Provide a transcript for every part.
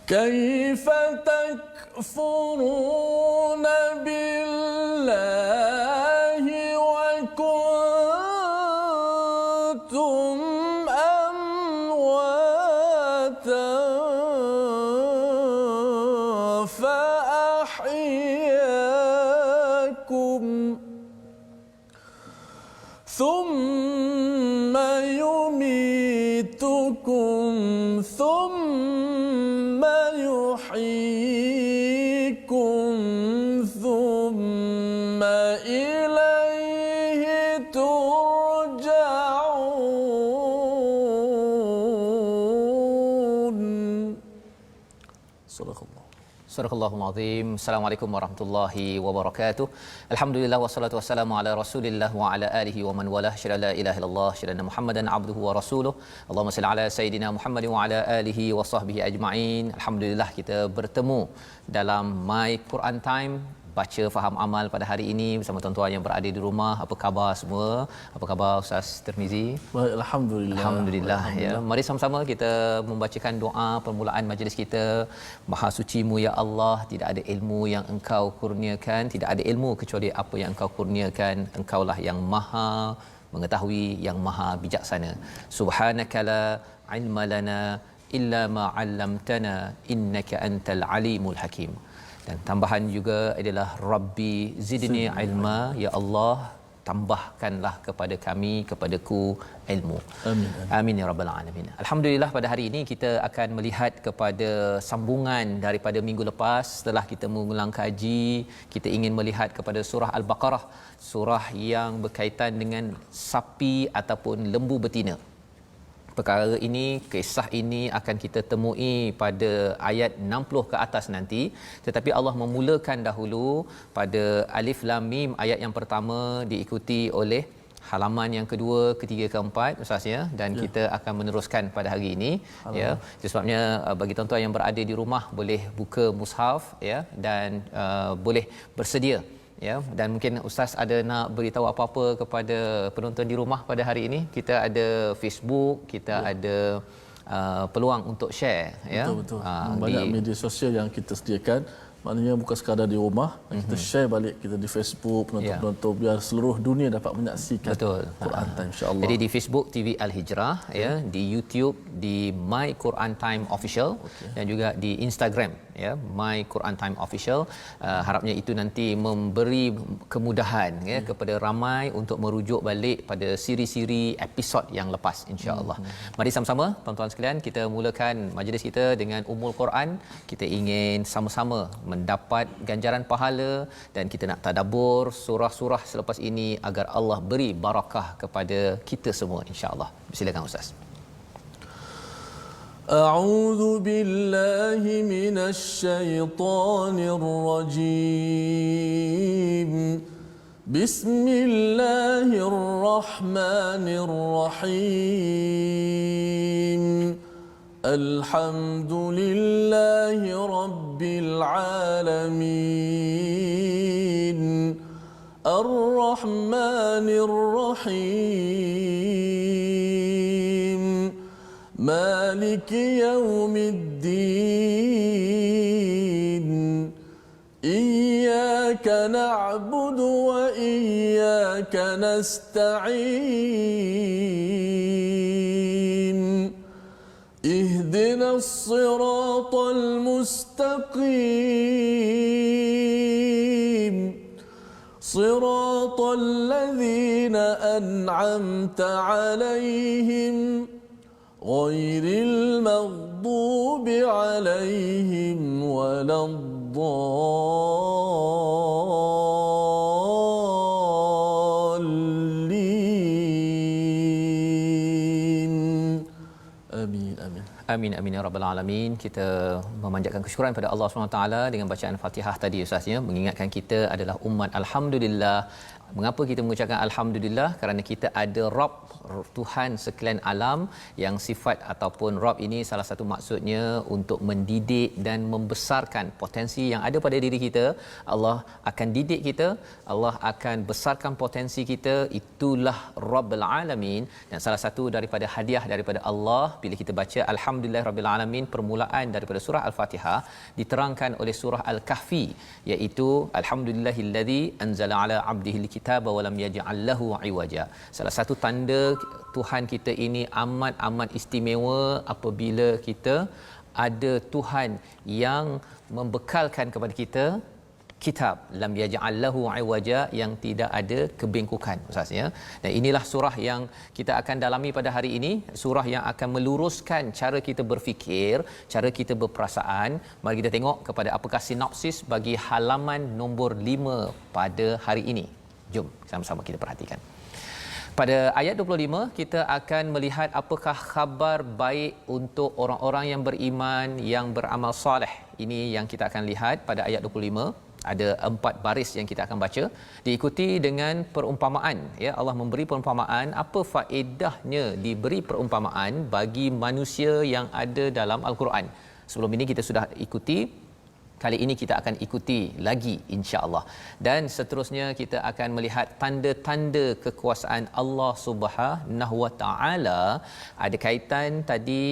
كيف تكفرون بالله وكنتم أمواتا فأحياكم ثم يميتكم ثم يحييكم ثم إليه ترجعون. صدق الله. Surahul Azim. Assalamualaikum warahmatullahi wabarakatuh. Alhamdulillah wassalatu wassalamu ala Rasulillah wa ala alihi wa man walah. Syada la ilaha illallah, syada Muhammadan abduhu wa rasuluh. Allahumma salli ala sayidina Muhammad wa ala alihi wa sahbihi ajma'in. Alhamdulillah kita bertemu dalam My Quran Time, baca faham amal pada hari ini bersama tuan-tuan yang berada di rumah. Apa khabar semua? Apa khabar Ustaz Tirmizi? Baik, alhamdulillah. Alhamdulillah. Ya, mari sama-sama kita membacakan doa permulaan majlis kita. Maha suci-Mu ya Allah, tidak ada ilmu yang Engkau kurniakan, tidak ada ilmu kecuali apa yang Engkau kurniakan. Engkaulah yang Maha mengetahui, yang Maha bijaksana. Subhanaka la ilma lana illa ma 'allamtana innaka antal alimul hakim. Dan tambahan juga adalah Rabbi zidni ilma, ya Allah tambahkanlah kepada kami, kepadaku ilmu. Amin. Amin ya rabbal alamin. Alhamdulillah pada hari ini kita akan melihat kepada sambungan daripada minggu lepas. Setelah kita mengulang kaji, kita ingin melihat kepada surah Al-Baqarah, surah yang berkaitan dengan sapi ataupun lembu betina. Perkara ini, kisah ini akan kita temui pada ayat 60 ke atas nanti, tetapi Allah memulakan dahulu pada Alif Lam Mim ayat yang pertama, diikuti oleh halaman yang kedua, ketiga, keempat Ustaz ya, dan kita akan meneruskan pada hari ini ya. Itu sebabnya bagi tuan-tuan yang berada di rumah boleh buka mushaf ya, dan boleh bersedia ya. Dan mungkin Ustaz ada nak beritahu apa-apa kepada penonton di rumah pada hari ini. Kita ada Facebook, kita ada peluang untuk share ya. Betul. Banyak media sosial yang kita sediakan. Maknanya bukan sekadar di rumah, kita share balik kita di Facebook, penonton-penonton biar seluruh dunia dapat menyaksikan Quran Time, insya-Allah. Jadi di Facebook TV Al Hijrah ya, di YouTube di My Quran Time Official, dan juga di Instagram ya, My Quran Time Official. Harapnya itu nanti memberi kemudahan ya kepada ramai untuk merujuk balik pada siri-siri episod yang lepas, insya-Allah. Mari sama-sama tuan-tuan sekalian kita mulakan majlis kita dengan Ummul Quran. Kita ingin sama-sama mendapat ganjaran pahala dan kita nak tadabbur surah-surah selepas ini agar Allah beri barakah kepada kita semua, insya-Allah. Silakan Ustaz. A'udzu billahi minasy syaithanir rajim. Bismillahirrahmanirrahim. Alhamdulillahi rabbil alamin. Ar-Rahmanir Rahim. Maliki yaumiddin. Iyyaka na'budu wa iyyaka nasta'in. اهدنا الصراط المستقيم صراط الذين أنعمت عليهم غير المغضوب عليهم ولا الضالين. آمين آمين. Amin amin ya rabbal alamin. Kita memanjatkan kesyukuran pada Allah SWT dengan bacaan Fatihah tadi Ustaz ya, mengingatkan kita adalah umat alhamdulillah, Mengapa kita mengucapkan alhamdulillah? Kerana kita ada Rabb, Tuhan sekalian alam, yang sifat ataupun Rabb ini salah satu maksudnya untuk mendidik dan membesarkan potensi yang ada pada diri kita. Allah akan didik kita, Allah akan besarkan potensi kita. Itulah Rabbul Alamin. Dan salah satu daripada hadiah daripada Allah bila kita baca alhamdulillah rabbil alamin, permulaan daripada surah Al-Fatihah diterangkan oleh surah Al-Kahfi, iaitu alhamdulillahillazi anzala ala abdihil kitaba wa lam yaj'al lahu iwaja. Salah satu tanda Tuhan kita ini amat istimewa apabila kita ada Tuhan yang membekalkan kepada kita kitab lam yaj'al lahu iwaja, yang tidak ada kebengkokan, ustaz ya. Dan inilah surah yang kita akan dalami pada hari ini, surah yang akan meluruskan cara kita berfikir, cara kita berperasaan. Mari kita tengok kepada apakah sinopsis bagi halaman nombor 5 pada hari ini. Jom sama-sama kita perhatikan. Pada ayat 25 kita akan melihat apakah khabar baik untuk orang-orang yang beriman, yang beramal soleh. Ini yang kita akan lihat pada ayat 25. Ada 4 baris yang kita akan baca, diikuti dengan perumpamaan, ya. Allah memberi perumpamaan. Apa faedahnya diberi perumpamaan bagi manusia yang ada dalam Al-Quran? Sebelum ini kita sudah ikuti, kali ini kita akan ikuti lagi insya-Allah. Dan seterusnya kita akan melihat tanda-tanda kekuasaan Allah Subhanahu Wa Taala. Ada kaitan tadi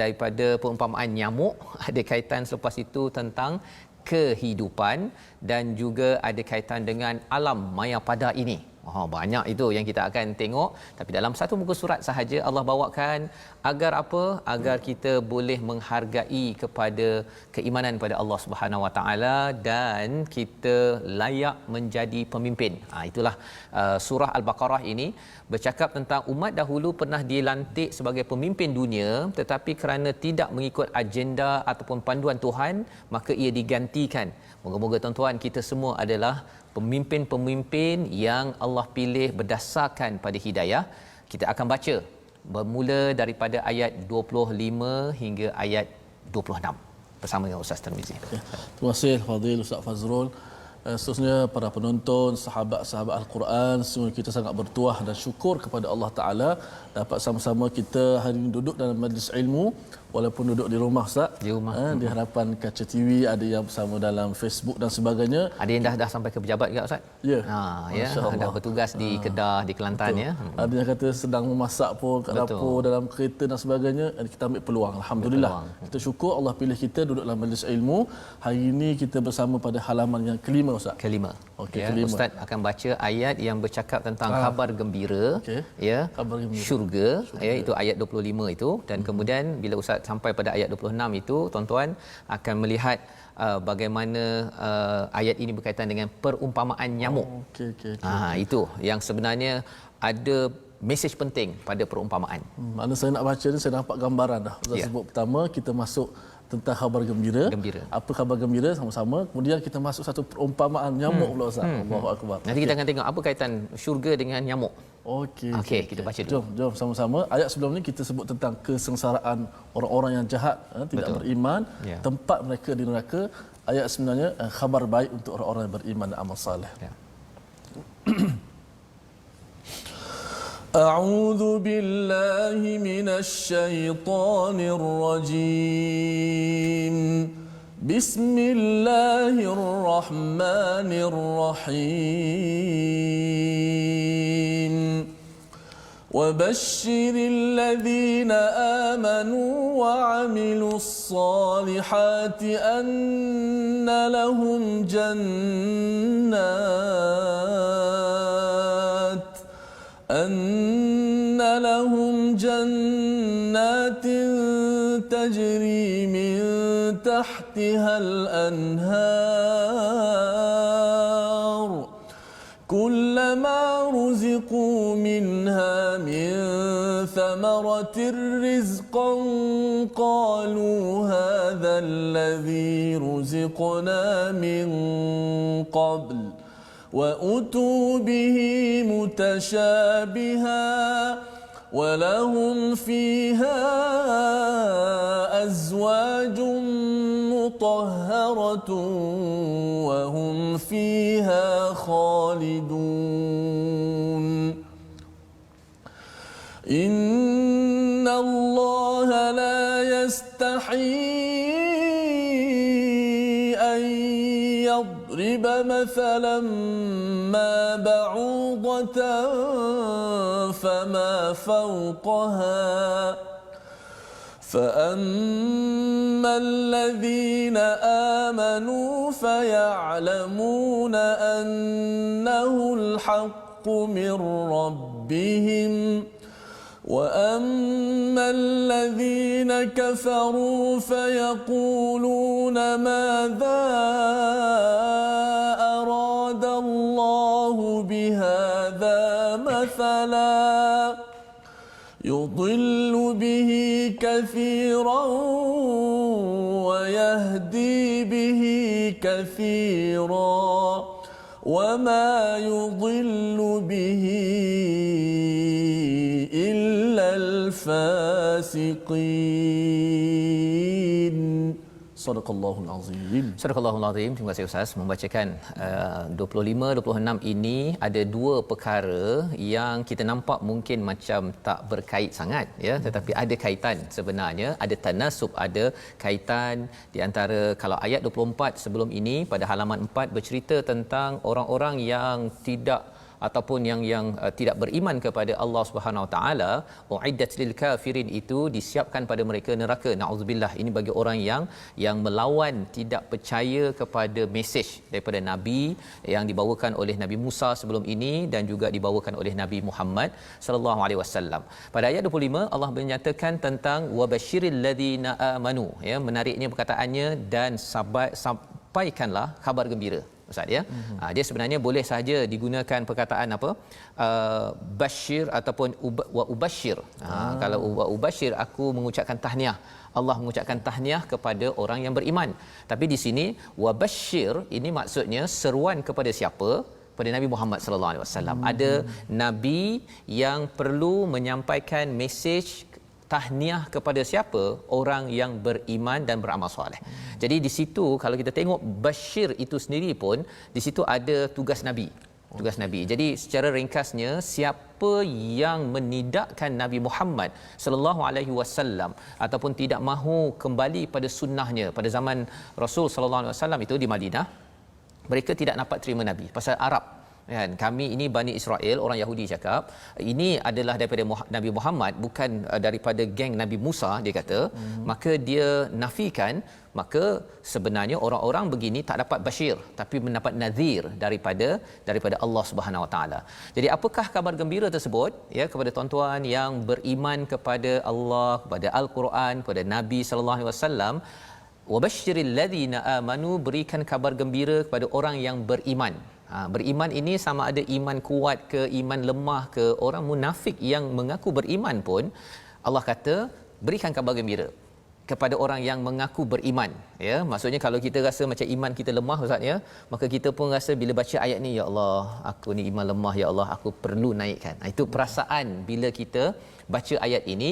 daripada perumpamaan nyamuk, ada kaitan selepas itu tentang kehidupan, dan juga ada kaitan dengan alam maya pada ini. Banyak itu yang kita akan tengok, tapi dalam satu muka surat sahaja Allah bawakan agar apa? Agar kita boleh menghargai kepada keimanan pada Allah Subhanahu Wa Taala dan kita layak menjadi pemimpin. Itulah surah Al-Baqarah ini bercakap tentang umat dahulu pernah dilantik sebagai pemimpin dunia, tetapi kerana tidak mengikut agenda ataupun panduan Tuhan, maka ia digantikan. Moga-moga tuan-tuan kita semua adalah pemimpin-pemimpin yang Allah pilih berdasarkan pada hidayah. Kita akan baca bermula daripada ayat 25 hingga ayat 26 bersama dengan Ustaz Tarmizi. Terima kasih Fadil Ustaz Fazrul. Seterusnya para penonton, sahabat-sahabat Al-Quran, semua kita sangat bertuah dan syukur kepada Allah Ta'ala dapat sama-sama kita hari ini duduk dalam majlis ilmu, walaupun duduk di rumah Ustaz, di rumah, di hadapan kaca TV, ada yang bersama dalam Facebook dan sebagainya. Ada yang dah sampai ke pejabat juga Ustaz? Ya. Ya, dah bertugas di Kedah, di Kelantan. Betul. Ya. Ada yang kata sedang memasak pun kat dapur, dalam kereta dan sebagainya. Kita ambil peluang, alhamdulillah. Kita syukur Allah pilih kita duduk dalam majlis ilmu. Hari ini kita bersama pada halaman yang kelima Ustaz. Kelima. Okey, ya, kelima. Ustaz akan baca ayat yang bercakap tentang khabar gembira, ya. Khabar gembira. Syurga, ya, itu ayat 25 itu, dan kemudian bila Ustaz sampai pada ayat 26 itu, tuan-tuan akan melihat bagaimana ayat ini berkaitan dengan perumpamaan nyamuk. Okey. Itu yang sebenarnya ada mesej penting pada perumpamaan. Mana saya nak baca ni saya nampak gambaran dah. Ustaz sebut pertama kita masuk tentang khabar gembira. Apa khabar gembira sama-sama. Kemudian kita masuk satu perumpamaan nyamuk pula Ustaz. Allahu akbar. Nanti kita akan tengok apa kaitan syurga dengan nyamuk. Okey, kita baca dulu. Jom sama-sama. Ayat sebelum ni kita sebut tentang kesengsaraan orang-orang yang jahat, tidak beriman, tempat mereka di neraka. Ayat sebenarnya khabar baik untuk orang-orang yang beriman dan amal saleh. A'udzu billahi minasy syaithanir rajim. Bismillahirrahmanirrahim. وبشر الذين آمنوا وعملوا الصالحات أن لهم جنات تجري من تحتها الأنهار كلما رزقوا منها من ثمرة رزقا قالوا هذا الذي رزقنا من قبل وأتوا به متشابها ولهم فيها أزواج مطهرة وهم فيها خالدون إن الله لا يستحيي أن يضرب مثلا ما بعوضة فما فوقها فأما الذين آمنوا فيعلمون أنه الحق من ربهم وأما الذين كفروا فيقولون ماذا أراد الله بهذا مثلا يضل به كثيرا ويهدي به كثيرا وما يضل به إلا الفاسقين. Sadaqallahul Azim. Sadaqallahul Azim. Terima kasih Ustaz membacakan 25-26 ini ada dua perkara yang kita nampak mungkin macam tak berkait sangat ya, tetapi ada kaitan sebenarnya, ada tanasub, ada kaitan di antara. Kalau ayat 24 sebelum ini pada halaman 4 bercerita tentang orang-orang yang tidak ataupun yang tidak beriman kepada Allah Subhanahu Wa Taala, uiddat lil kafirin, itu disiapkan pada mereka neraka. Nauzubillah, ini bagi orang yang melawan, tidak percaya kepada mesej daripada nabi yang dibawakan oleh Nabi Musa sebelum ini dan juga dibawakan oleh Nabi Muhammad sallallahu alaihi wasallam. Pada ayat 25 Allah menyatakan tentang wabasyiril ladzina amanu, ya, menariknya perkataannya, dan sampaikanlah kabar gembira. Ustaz ya. Dia sebenarnya boleh saja digunakan perkataan apa? Basyir ataupun wa ubasyir. Kalau wa ubasyir, aku mengucapkan tahniah. Allah mengucapkan tahniah kepada orang yang beriman. Tapi di sini wa basyir ini maksudnya seruan kepada siapa? Pada Nabi Muhammad sallallahu alaihi wasallam. Ada nabi yang perlu menyampaikan mesej tahniah kepada siapa? Orang yang beriman dan beramal soleh. Jadi di situ kalau kita tengok basyir itu sendiri pun di situ ada tugas nabi. Tugas nabi. Jadi secara ringkasnya, siapa yang menidakkan Nabi Muhammad sallallahu alaihi wasallam ataupun tidak mahu kembali pada sunnahnya pada zaman Rasul sallallahu alaihi wasallam itu di Madinah, mereka tidak dapat terima nabi pasal Arab. Kan, kami ini Bani Israel, orang Yahudi cakap ini adalah daripada Nabi Muhammad, bukan daripada geng Nabi Musa, dia kata. Maka dia nafikan, maka sebenarnya orang-orang begini tak dapat basyir tapi mendapat nadhir daripada Allah Subhanahu Wa Taala. Jadi apakah kabar gembira tersebut ya kepada tuan-tuan yang beriman kepada Allah, kepada Al-Quran, kepada Nabi sallallahu alaihi wasallam? Wabasyiril ladzina amanu, berikan kabar gembira kepada orang yang beriman. Beriman ini sama ada iman kuat ke iman lemah ke. Orang munafik yang mengaku beriman pun Allah kata berikan kabar gembira kepada orang yang mengaku beriman, ya. Maksudnya kalau kita rasa macam iman kita lemah Ustaz ya, maka kita pun rasa bila baca ayat ni, ya Allah, aku ni iman lemah, ya Allah, aku perlu naikkan. Itu perasaan bila kita baca ayat ini.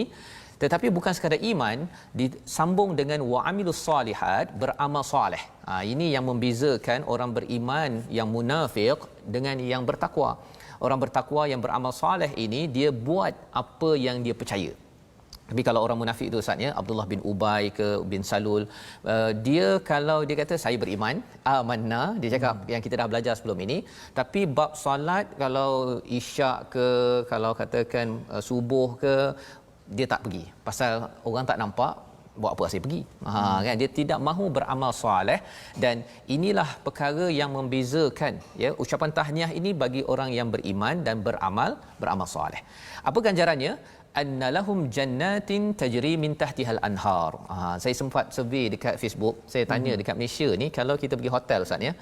Tetapi bukan sekadar iman, disambung dengan wa'amilus salihat, beramal soleh. Ini yang membezakan orang beriman yang munafik dengan yang bertakwa. Orang bertakwa yang beramal soleh ini, dia buat apa yang dia percaya. Tapi kalau orang munafik itu Ustaz ya, Abdullah bin Ubay ke bin Salul, dia kalau dia kata saya beriman, amanna, dia cakap yang kita dah belajar sebelum ini, tapi bab solat, kalau isyak ke, kalau katakan subuh ke, dia tak pergi. Pasal orang tak nampak, buat apa saya pergi? Kan, dia tidak mahu beramal soleh. Dan inilah perkara yang membezakan ya ucapan tahniah ini bagi orang yang beriman dan beramal soleh. Apa ganjarannya? Annalahum jannatin tajri min tahtihal anhar. Saya sempat survey dekat Facebook. Saya tanya dekat Malaysia ni, kalau kita pergi hotel Ustaz ya,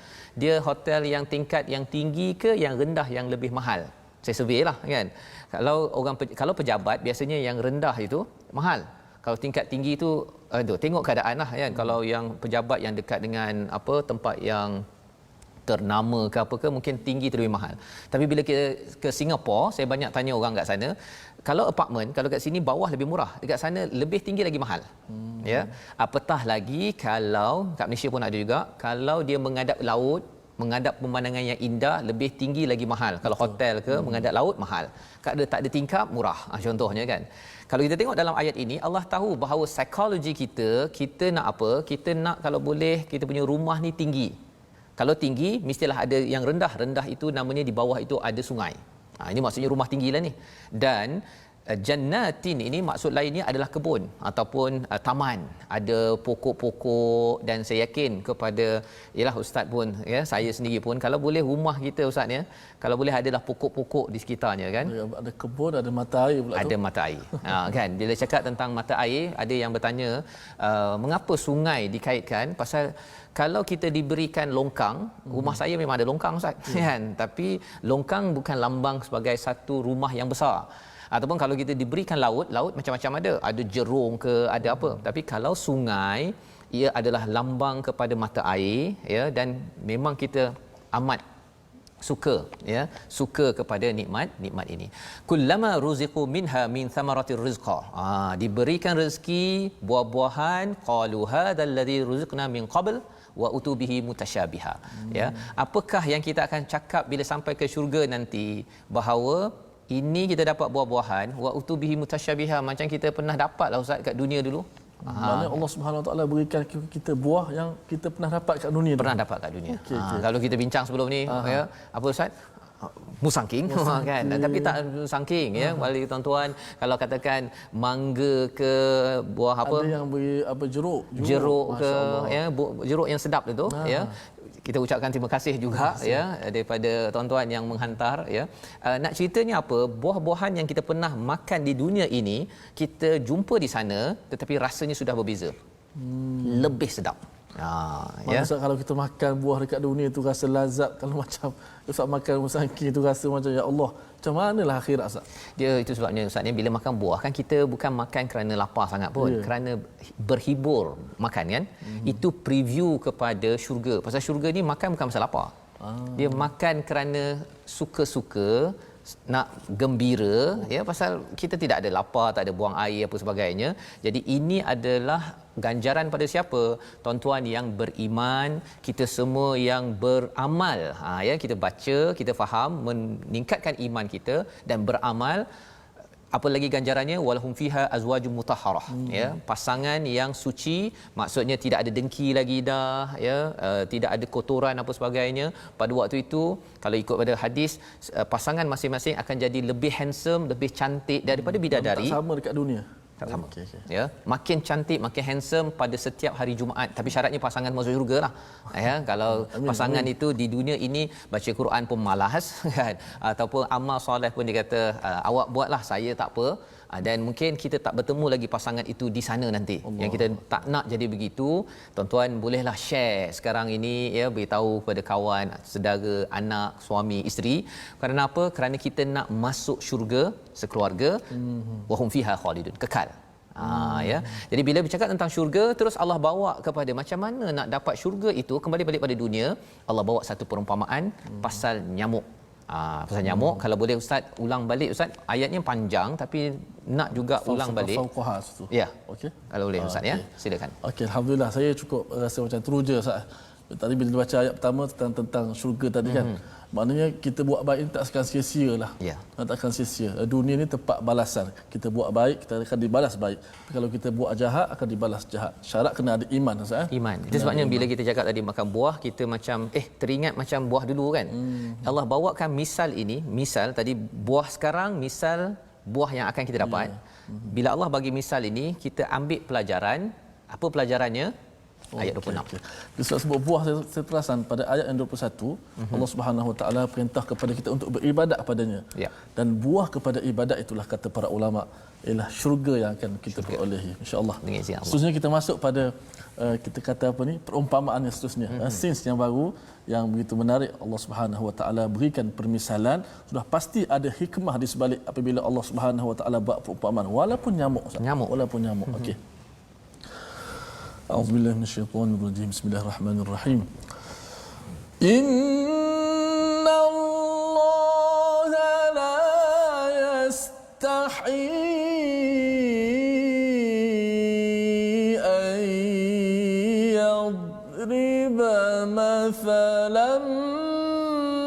dia hotel yang tingkat yang tinggi ke yang rendah yang lebih mahal? Saya survey lah kan. Kalau pejabat biasanya yang rendah itu mahal. Kalau tingkat tinggi itu tengok keadaan lah kan. Kalau yang pejabat yang dekat dengan tempat yang ternama ke apa ke, mungkin tinggi tu lebih mahal. Tapi bila kita ke Singapura, saya banyak tanya orang kat sana, kalau apartmen, kalau kat sini bawah lebih murah, dekat sana lebih tinggi lagi mahal. Ya. Apatah lagi kalau kat Malaysia pun ada juga, kalau dia menghadap laut, menghadap pemandangan yang indah, lebih tinggi lagi mahal. Kalau hotel ke menghadap laut mahal. Kalau tak ada tingkap murah. Contohnya kan. Kalau kita tengok dalam ayat ini, Allah tahu bahawa psikologi kita nak apa? Kita nak kalau boleh kita punya rumah ni tinggi. Kalau tinggi mestilah ada yang rendah. Rendah itu namanya di bawah itu ada sungai. Ini maksudnya rumah tinggilah ni. Dan jannatin ini maksud lainnya adalah kebun ataupun taman, ada pokok-pokok. Dan saya yakin kepada ialah ustaz pun ya, saya sendiri pun kalau boleh rumah kita ustaz ya, kalau boleh adalah pokok-pokok di sekitarnya kan, ada kebun, ada mata air pula ada tu. mata air. Kan bila cakap tentang mata air, ada yang bertanya mengapa sungai dikaitkan, pasal kalau kita diberikan longkang, rumah saya memang ada longkang ustaz kan, tapi longkang bukan lambang sebagai satu rumah yang besar. Ataupun kalau kita diberikan laut macam-macam ada jerung ke, ada apa. Tapi kalau sungai, ia adalah lambang kepada mata air ya, dan memang kita amat suka kepada nikmat ini. Kullama ruziqu minha min thamaratir rizqa. Diberikan rezeki buah-buahan, qalu hadzal ladzi ruziqna min qabl wa utubihi mutasyabiha. Ya, apakah yang kita akan cakap bila sampai ke syurga nanti, bahawa ini kita dapat buah-buahan wa utubihi mutasyabiha, macam kita pernah dapatlah ustaz kat dunia dulu. Maknanya Allah Subhanahu Wa Taala berikan kita buah yang kita pernah dapat kat dunia. Pernah dapat kat dunia. Okay. Kalau kita bincang sebelum ni ya, apa ustaz? Musangking kan, tapi tak musangking ya. Wali tuan-tuan, kalau katakan mangga ke buah apa, ada yang beri apa jeruk ke ya, jeruk yang sedap itu ya. Kita ucapkan terima kasih juga ya daripada tuan-tuan yang menghantar ya. Nak ceritanya apa, buah-buahan yang kita pernah makan di dunia ini kita jumpa di sana, tetapi rasanya sudah berbeza. Lebih sedap. Maksud kalau kita makan buah dekat dunia tu rasa lazat, kalau macam Ustaz makan musangking tu rasa macam ya Allah, macam manalah akhirat Ustaz. Dia itu sebabnya Ustaz ni, bila makan buah kan kita bukan makan kerana lapar sangat pun, kerana berhibur makan kan. Itu preview kepada syurga. Pasal syurga ni makan bukan pasal lapar. Dia makan kerana suka-suka, nak gembira ya, pasal kita tidak ada lapar, tak ada buang air apa sebagainya. Jadi ini adalah ganjaran pada siapa? Tuan-tuan yang beriman, kita semua yang beramal. Ya, kita baca, kita faham, meningkatkan iman kita dan beramal. Apa lagi ganjarannya? Walahum fiha azwajum mutahharah. Ya, pasangan yang suci, maksudnya tidak ada dengki lagi dah ya, tidak ada kotoran apa sebagainya. Pada waktu itu kalau ikut pada hadis, pasangan masing-masing akan jadi lebih handsome, lebih cantik daripada bidadari. Tak sama dekat dunia. Tak sama. Ya, makin cantik, makin handsome pada setiap hari Jumaat. Tapi syaratnya pasangan masuk syurga lah. Ya, kalau pasangan itu di dunia ini baca Quran pun malas kan, ataupun amal soleh pun dia kata awak buatlah, saya tak apa. Dan mungkin kita tak bertemu lagi pasangan itu di sana nanti. Allah. Yang kita tak nak jadi begitu, tuan-tuan bolehlah share sekarang ini ya, beritahu kepada kawan, saudara, anak, suami, isteri. Kerana apa? Kerana kita nak masuk syurga sekeluarga. Wahum fiha khalidun, kekal. Ya. Jadi bila bercakap tentang syurga, terus Allah bawa kepada macam mana nak dapat syurga itu, kembali balik pada dunia. Allah bawa satu perumpamaan pasal nyamuk. Pasal nyamuk, kalau boleh ustaz ulang balik ustaz, ayatnya panjang tapi nak juga ulang balik. Ya. Okey. Kalau boleh ustaz ya. Silakan. Okey, alhamdulillah saya cukup rasa macam teruja ustaz. Tadi bila baca ayat pertama tentang syurga tadi kan. Maknanya kita buat baik ni tak akan sia-sia lah. Ya. Tak akan sia-sia. Dunia ni tempat balasan. Kita buat baik, kita akan dibalas baik. Tapi kalau kita buat jahat, akan dibalas jahat. Syarat kena ada iman ustaz. Iman. Itu sebabnya bila kita cakap tadi makan buah, kita macam teringat macam buah dulu kan. Allah bawakan misal ini, misal tadi buah sekarang, misal buah yang akan kita dapat. Bila Allah bagi misal ini, kita ambil pelajaran. Apa pelajarannya? Ayat 26. Okay. Sebab sebut buah, saya perasan pada ayat yang 21, Allah Subhanahu Wa Taala perintah kepada kita untuk beribadat kepadanya. Ya. Dan buah kepada ibadat itulah kata para ulama ialah syurga yang akan kita perolehi insya-Allah. Dengan izin Allah. Seterusnya kita masuk pada kita kata apa ni, perumpamaan yang seterusnya. Sins yang baru yang begitu menarik, Allah Subhanahu Wa Taala berikan permisalan, sudah pasti ada hikmah di sebalik apabila Allah Subhanahu Wa Taala buat perumpamaan walaupun nyamuk. Walaupun nyamuk. Okey. A'udzubillahi minasyaitonirrajim. Bismillahirrahmanirrahim. Inna Allah la yastahi an yadriba mathalan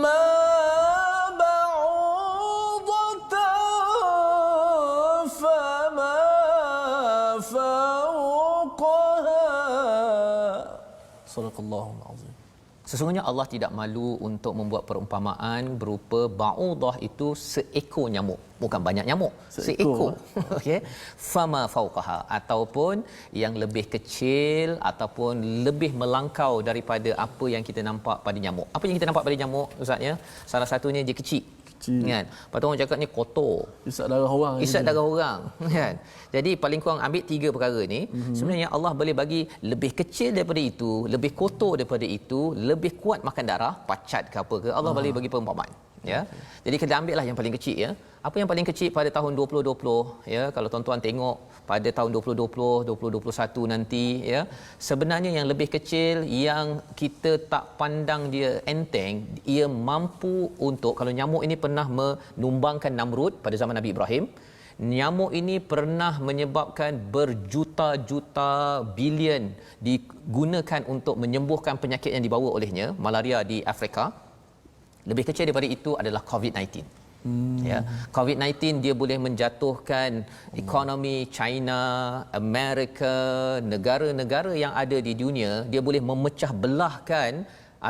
ma ba'udatan fama fawqaha. Sadaqallahul azim. Sesungguhnya Allah tidak malu untuk membuat perumpamaan berupa ba'udah itu seekor nyamuk, bukan banyak nyamuk, seekor. Okey. Fama fauqaha, ataupun yang lebih kecil ataupun lebih melangkau daripada apa yang kita nampak pada nyamuk. Apa yang kita nampak pada nyamuk Ustaz ya? Salah satunya dia kecil. Kan? Lepas tu orang cakap ni kotor. Isap darah orang. Isap darah orang. Kan? Jadi paling kurang ambil 3 perkara ni. Sebenarnya Allah boleh bagi lebih kecil daripada itu, lebih kotor daripada itu, lebih kuat makan darah, pacat ke apa ke, Allah boleh bagi perumpamaan. Ya. Jadi kita ambil lah yang paling kecil ya. Apa yang paling kecil pada tahun 2020 ya, kalau tuan-tuan tengok pada tahun 2020, 2021 nanti ya, sebenarnya yang lebih kecil yang kita tak pandang dia enteng, ia mampu untuk, kalau nyamuk ini pernah menumbangkan Namrud pada zaman Nabi Ibrahim, nyamuk ini pernah menyebabkan berjuta-juta bilion digunakan untuk menyembuhkan penyakit yang dibawa olehnya, malaria di Afrika. Lebih kecil daripada itu adalah COVID-19. Ya, COVID-19 dia boleh menjatuhkan ekonomi China, Amerika, negara-negara yang ada di dunia, dia boleh memecah belahkan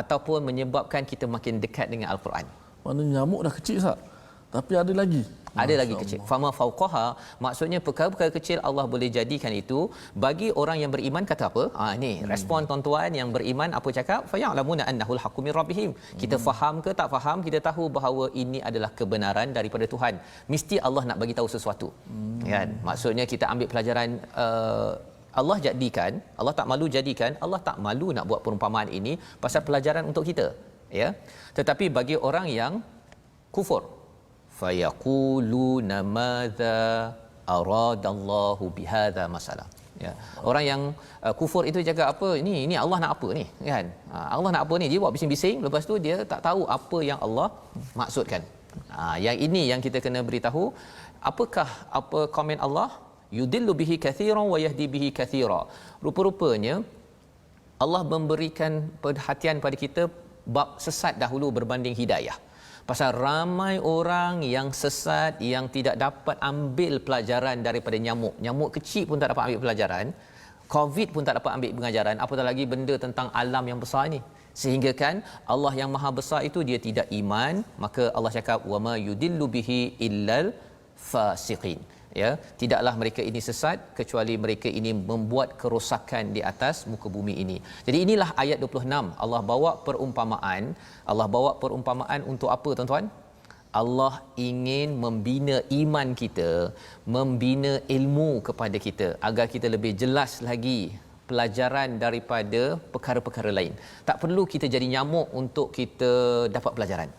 ataupun menyebabkan kita makin dekat dengan Al-Quran. Mana nyamuk dah kecil Ustaz, tapi ada lagi. Ada lagi kecil. Fama fauqaha, maksudnya perkara-perkara kecil Allah boleh jadikan itu bagi orang yang beriman. Kata apa? Ini respon tuan-tuan yang beriman apa cakap? Fa ya'lamuna annahul haqqu min rabbihim. Kita faham ke tak faham, kita tahu bahawa ini adalah kebenaran daripada Tuhan. Mesti Allah nak bagi tahu sesuatu. Kan? Maksudnya kita ambil pelajaran Allah jadikan, Allah tak malu jadikan, Allah tak malu nak buat perumpamaan ini pasal pelajaran untuk kita, ya. Tetapi bagi orang yang kufur, fayaquluna madza aradallahu bihadza masalah, ya. Orang yang kufur itu cakap apa ini Allah nak apa ni, kan? Allah nak apa ni, dia buat bising-bising, lepas tu dia tak tahu apa yang Allah maksudkan. Yang ini yang kita kena beritahu. Apakah apa komen Allah? Yudillu bihi kathiran wa yahdi bihi kathira. Rupa-rupanya Allah memberikan perhatian pada kita bab sesat dahulu berbanding hidayah. Pasal ramai orang yang sesat, yang tidak dapat ambil pelajaran daripada nyamuk. Nyamuk kecil pun tak dapat ambil pelajaran. COVID pun tak dapat ambil pengajaran, apatah lagi benda tentang alam yang besar ini. Sehingga kan Allah yang maha besar itu dia tidak iman, maka Allah cakap wama yudillu bihi illal fasiqin. Ya, tidaklah mereka ini sesat kecuali mereka ini membuat kerosakan di atas muka bumi ini. Jadi inilah ayat 26. Allah bawa perumpamaan. Allah bawa perumpamaan untuk apa tuan-tuan? Allah ingin membina iman kita, membina ilmu kepada kita agar kita lebih jelas lagi pelajaran daripada perkara-perkara lain. Tak perlu kita jadi nyamuk untuk kita dapat pelajaran.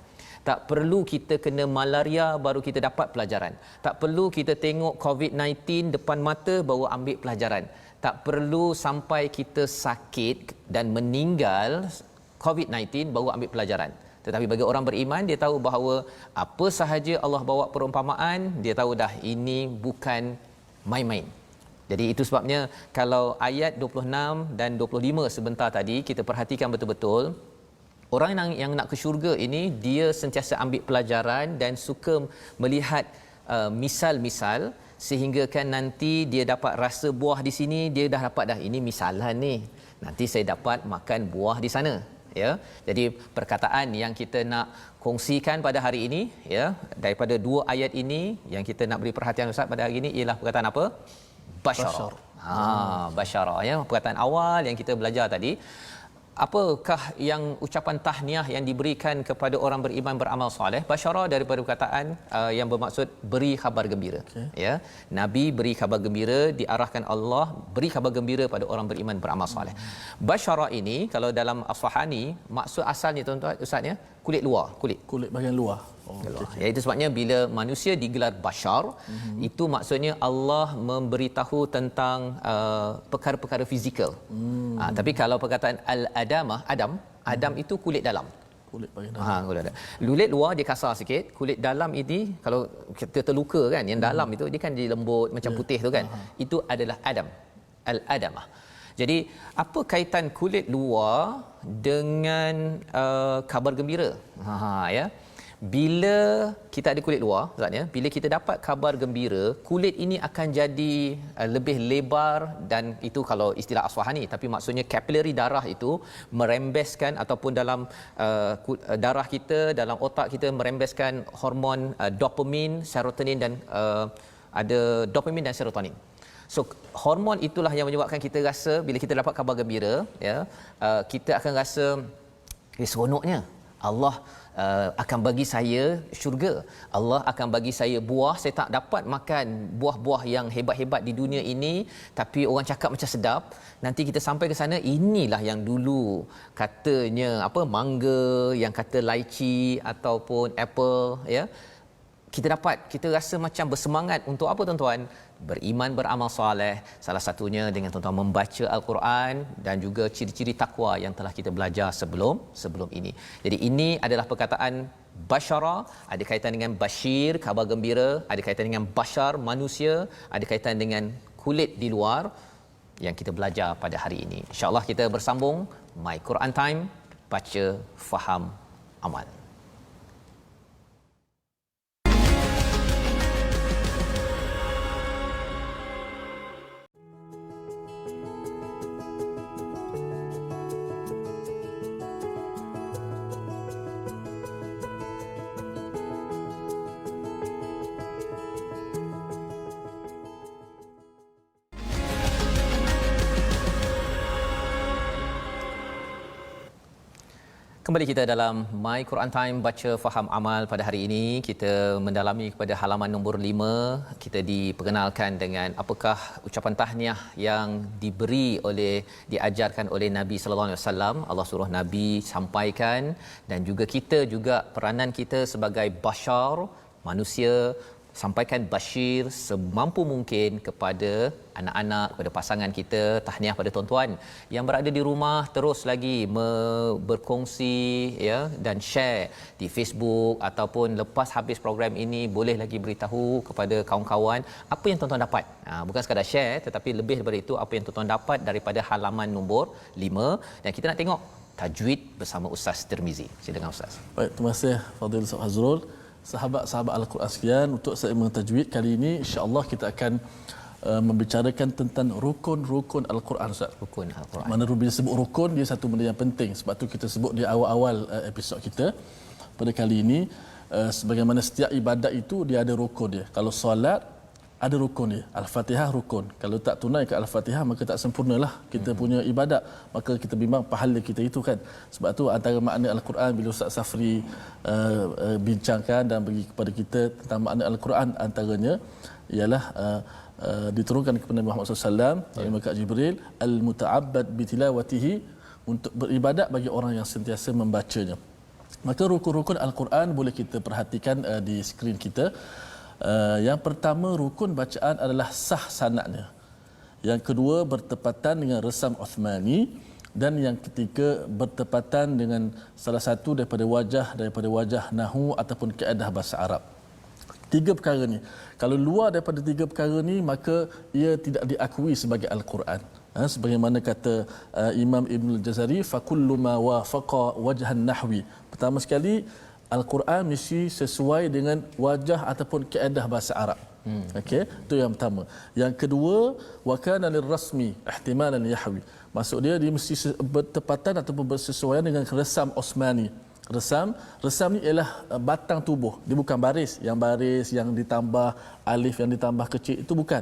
Tak perlu kita kena malaria baru kita dapat pelajaran. Tak perlu kita tengok COVID-19 depan mata baru ambil pelajaran. Tak perlu sampai kita sakit dan meninggal COVID-19 baru ambil pelajaran. Tetapi bagi orang beriman, dia tahu bahawa apa sahaja Allah bawa perumpamaan, dia tahu dah ini bukan main-main. Jadi itu sebabnya kalau ayat 26 dan 25 sebentar tadi kita perhatikan betul-betul, orang yang nak ke syurga ini dia sentiasa ambil pelajaran dan suka melihat misal-misal sehingga kan nanti dia dapat rasa buah di sini, dia dah dapat dah ini misalan ni. Nanti saya dapat makan buah di sana, ya. Jadi perkataan yang kita nak kongsikan pada hari ini, ya, daripada 2 ayat ini yang kita nak beri perhatian Ustaz pada hari ini ialah perkataan apa? Basyara. Basyara, ya, perkataan awal yang kita belajar tadi. Apakah yang ucapan tahniah yang diberikan kepada orang beriman beramal soleh? Basyara daripada perkataan yang bermaksud beri khabar gembira. Ya, Nabi beri khabar gembira, diarahkan Allah beri khabar gembira pada orang beriman beramal soleh. Basyara ini kalau dalam As-Sahani maksud asalnya tuan-tuan Ustaz ya, kulit luar, kulit bahagian luar. Ya, itu sebabnya bila manusia digelar bashar, itu maksudnya Allah memberitahu tentang perkara-perkara fizikal. Tapi kalau perkataan al-adamah, Adam, Adam itu kulit dalam. Kulit bahagian dalam. Kulit dalam. Kulit luar dia kasar sikit, kulit dalam ini kalau kita terluka kan, yang dalam itu dia kan jadi lembut macam putih tu kan. Itu adalah Adam. Al-Adamah. Jadi apa kaitan kulit luar dengan kabar gembira? Ya. Bila kita ada kulit luar, maksudnya bila kita dapat kabar gembira, kulit ini akan jadi lebih lebar, dan itu kalau istilah Aswahani, tapi maksudnya kapilari darah itu merembeskan, ataupun dalam darah kita, dalam otak kita merembeskan hormon dopamin, serotonin dan ada dopamin dan serotonin. So hormon itulah yang menyebabkan kita rasa bila kita dapat khabar gembira, ya, kita akan rasa seronoknya Allah akan bagi saya syurga, Allah akan bagi saya buah. Saya tak dapat makan buah-buah yang hebat-hebat di dunia ini, tapi orang cakap macam sedap. Nanti kita sampai ke sana, inilah yang dulu katanya apa, mangga, yang kata lychee ataupun apple, ya. Kita dapat, kita rasa macam bersemangat untuk apa tuan-tuan? Beriman, beramal soleh. Salah satunya dengan tuan-tuan membaca Al-Quran, dan juga ciri-ciri takwa yang telah kita belajar sebelum ini. Jadi ini adalah perkataan basyara, ada kaitan dengan bashir, khabar gembira, ada kaitan dengan bashar, manusia, ada kaitan dengan kulit di luar yang kita belajar pada hari ini. InsyaAllah kita bersambung My Quran Time, baca, faham, amal. Kembali kita dalam My Quran Time, baca, faham, amal. Pada hari ini kita mendalami kepada halaman nombor 5. Kita diperkenalkan dengan apakah ucapan tahniah yang diajarkan oleh Nabi sallallahu alaihi wasallam. Allah suruh Nabi sampaikan, dan juga kita juga peranan kita sebagai bashar, manusia, sampaikan bashir semampu mungkin kepada anak-anak, kepada pasangan kita. Tahniah pada tuan-tuan yang berada di rumah, terus lagi berkongsi, ya, dan share di Facebook, ataupun lepas habis program ini boleh lagi beritahu kepada kawan-kawan apa yang tuan-tuan dapat. Bukan sekadar share, tetapi lebih daripada itu, apa yang tuan-tuan dapat daripada halaman nombor 5. Dan kita nak tengok tajwid bersama Ustaz Tirmizi. Silakan Ustaz. Baik, terima kasih Fadil Ustaz Hazrul. Sahabat-sahabat Al-Quran sekalian, untuk segmen tajwid kali ini insya-Allah kita akan membicarakan tentang rukun-rukun Al-Quran, Ustaz. Rukun Al-Quran. Mana bila sebut rukun, dia satu benda yang penting. Sebab tu kita sebut di awal-awal episod kita. Pada kali ini, sebagaimana setiap ibadat itu dia ada rukun dia. Kalau solat ada rukun dia. Al-Fatihah rukun. Kalau tak tunaikan Al-Fatihah maka tak sempurnalah kita punya ibadat. Maka kita bimbang pahala kita itu kan. Sebab tu antara makna Al-Quran bila Ustaz Safri bincangkan dan bagi kepada kita tentang makna Al-Quran, antaranya ialah diturunkan kepada Nabi Muhammad SAW oleh malaikat Jibril, al-muta'abbad bitilawatihi, untuk beribadat bagi orang yang sentiasa membacanya. Maka rukun-rukun Al-Quran boleh kita perhatikan di skrin kita. Yang pertama, rukun bacaan adalah sah sanadnya. Yang kedua, bertepatan dengan resam Uthmani. Dan yang ketiga, bertepatan dengan salah satu daripada wajah nahu ataupun kaedah bahasa Arab. 3 perkara ni, kalau luar daripada 3 perkara ni, maka ia tidak diakui sebagai Al-Quran. Sebagaimana kata Imam Ibn Al-Jazari, fakullu ma wafaqa wajhan nahwi. Pertama sekali, Al-Quran mesti sesuai dengan wajah ataupun kaedah bahasa Arab. Okey, itu yang pertama. Yang kedua, wa kana lirrasmi ihtimalan yahwi. Maksud dia mesti bertepatan ataupun bersesuaian dengan resam Osmani. Resam ni ialah batang tubuh. Dia bukan baris yang ditambah alif, yang ditambah kecil, itu bukan.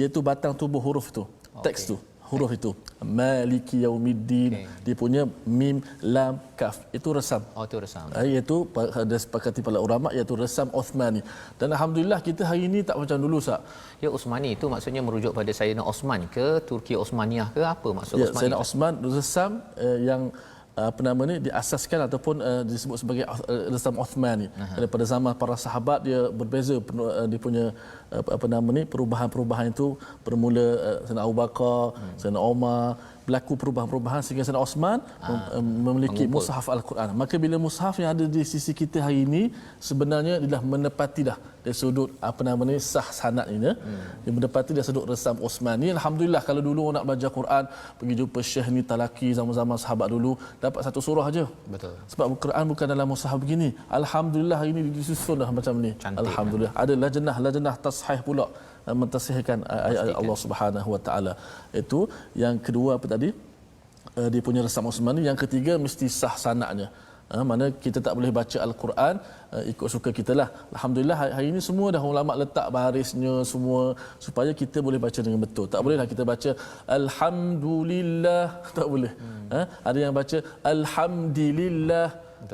Iaitu batang tubuh huruf tu, teks tu, huruf itu. Maliki yaumiddin, dia punya mim, lam, kaf, itu resam. Itu resam. Iaitu ada sepakati para ulama, iaitu resam Uthmani. Dan alhamdulillah kita hari ini tak macam dulu, Ustaz. Ya, Uthmani itu maksudnya merujuk pada Sayyidina Osman ke, Turki Osmaniyah ke, apa maksud Uthmani? Sayyidina Osman resam yang diasaskan ataupun disebut sebagai resam Uthmani. Daripada zaman para sahabat dia berbeza dia punya apa nama ni, perubahan-perubahan itu bermula Sayyidina Abu Bakar, Sayyidina Umar, berlaku perubahan-perubahan sehingga Sayyidina Osman memiliki mushaf Al-Quran. Maka bila mushaf yang ada di sisi kita hari ini sebenarnya adalah menepati dah dari sudut apa nama ni, sah sanad ini, dia menepati dari sudut resam Osmani. Alhamdulillah, kalau dulu orang nak belajar Quran pergi jumpa syekh ni talaki zaman-zaman sahabat dulu, dapat satu surah aja. Betul. Sebab Quran bukan dalam mushaf begini. Alhamdulillah hari ini disusun dah macam ni. Cantik, alhamdulillah. Ada lajnah tashih pula mentasihkan ayat Allah Subhanahu Wa Taala. Itu yang kedua apa tadi? Dia punya resam Osmani. Yang ketiga mesti sah sanadnya. Mana kita tak boleh baca Al-Quran ikut suka kita lah. Alhamdulillah hari ini semua dah ulama letak barisnya semua supaya kita boleh baca dengan betul. Tak bolehlah kita baca Alhamdulillah, tak boleh. Ada yang baca Alhamdulillah,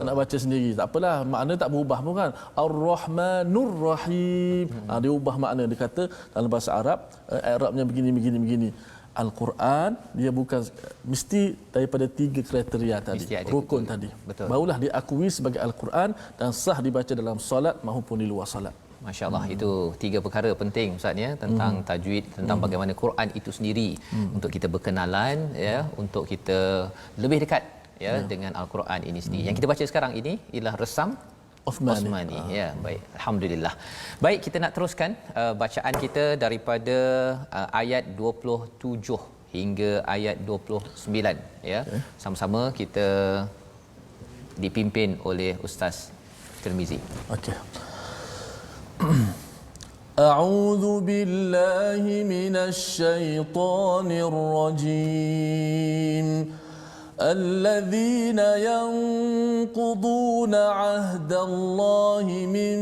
nak baca sendiri. Tak apalah, makna tak berubah pun kan. Ar-Rahmanur Rahim. Dia ubah makna. Dia kata dalam bahasa Arab, Arabnya begini. Al-Quran dia bukan mesti daripada 3 kriteria tadi, rukun tadi. Betul. Barulah diakui sebagai Al-Quran dan sah dibaca dalam solat maupun di luar solat. Masya-Allah, itu 3 perkara penting Ustaz ya, tentang tajwid, tentang bagaimana Quran itu sendiri untuk kita berkenalan ya, untuk kita lebih dekat ya dengan Al-Quran ini sendiri. Yang kita baca sekarang ini ialah resam Osmani. Ya, baik. Alhamdulillah. Baik, kita nak teruskan bacaan kita daripada ayat 27 hingga ayat 29 ya. Okay. Sama-sama kita dipimpin oleh Ustaz Tirmizi. Okey. A'udzu billahi minasy syaithanir rajim. الذين ينقضون عهد الله من